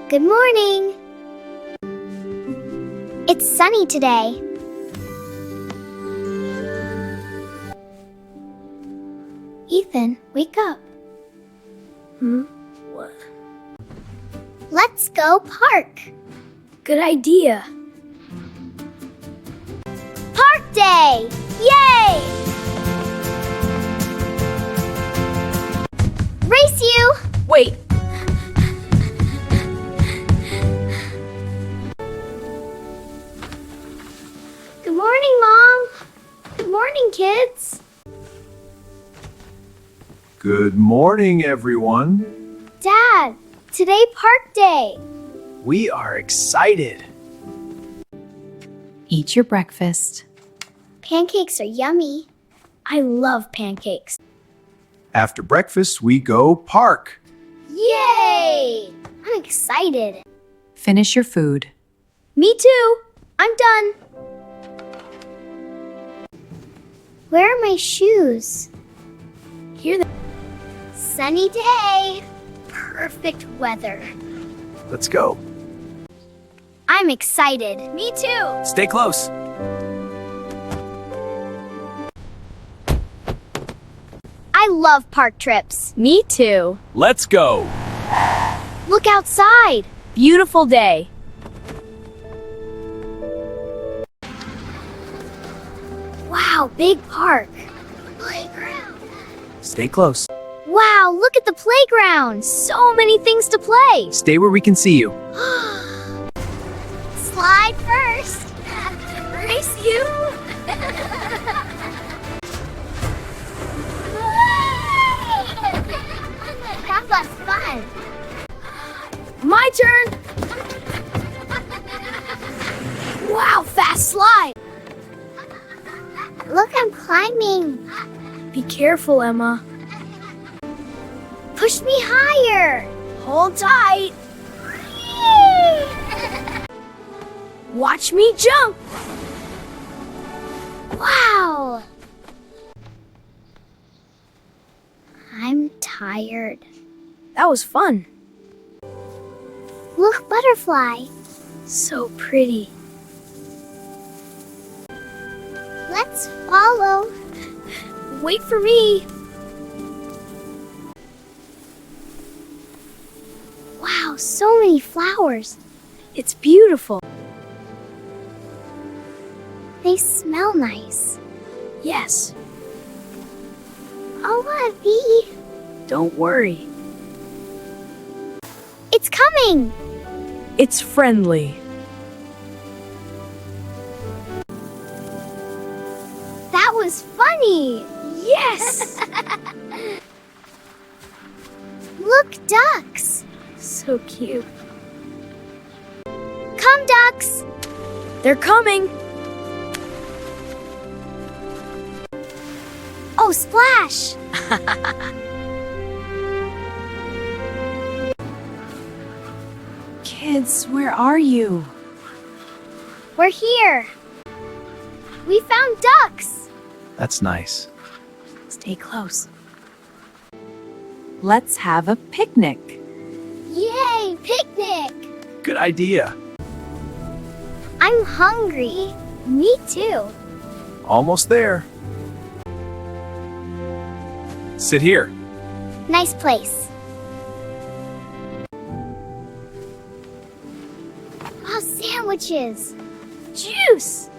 Good morning. It's sunny today. Ethan, wake up. What? Let's go park. Good idea. Park day! Yay! Race you! Wait. Good morning, Mom. Good morning, kids. Good morning, everyone. Dad, today park day. We are excited. Eat your breakfast. Pancakes are yummy. I love pancakes. After breakfast, we go park. Yay! I'm excited. Finish your food. Me too. I'm done. Where are my shoes? Here they Sunny day. Perfect weather. Let's go. I'm excited. Me too. Stay close. I love park trips. Me too. Let's go. Look outside. Beautiful day. Wow, big park. Playground. Stay close. Wow, look at the playground. So many things to play. Stay where we can see you. Slide first. Race you. That was fun. My turn. Wow, fast slide. Look, I'm climbing. Be careful, Emma. Push me higher. Hold tight. Watch me jump. Wow. I'm tired. That was fun. Look, butterfly. So pretty. Let's follow. Wait for me. Wow, so many flowers. It's beautiful. They smell nice. Yes. I want a bee. Don't worry. It's coming. It's friendly. That was funny. Yes. Look, ducks. So cute. Come, ducks. They're coming. Oh, splash. Kids, where are you? We're here. We found ducks. That's nice. Stay close. Let's have a picnic. Yay, picnic. Good idea. I'm hungry. Me too. Almost there. Sit here. Nice place. Wow, sandwiches. Juice.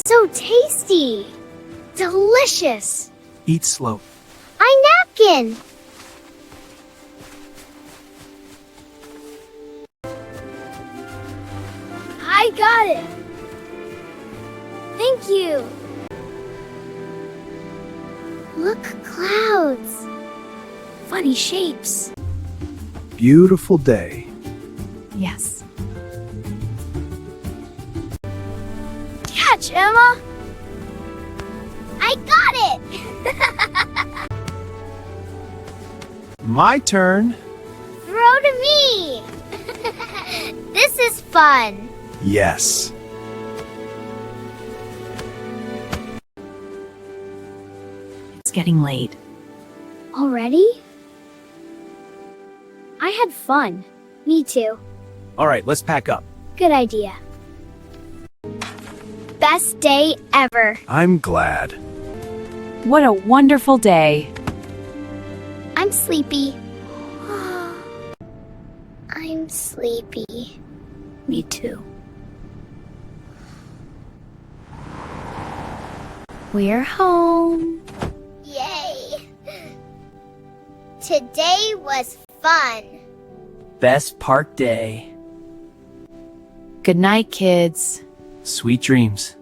So tasty. Delicious. Eat slow. Napkin. I got it. Thank you. Look, clouds. Funny shapes. Beautiful day. Yes. Catch, Emma. I got it. My turn. Throw to me. This is fun. Yes. It's getting late. Already? I had fun. Me too. All right, let's pack up. Good idea. Best day ever. I'm glad. What a wonderful day. I'm sleepy. I'm sleepy. Me too. We're home. Yay. Today was fun. Best park day. Good night, kids. Sweet dreams.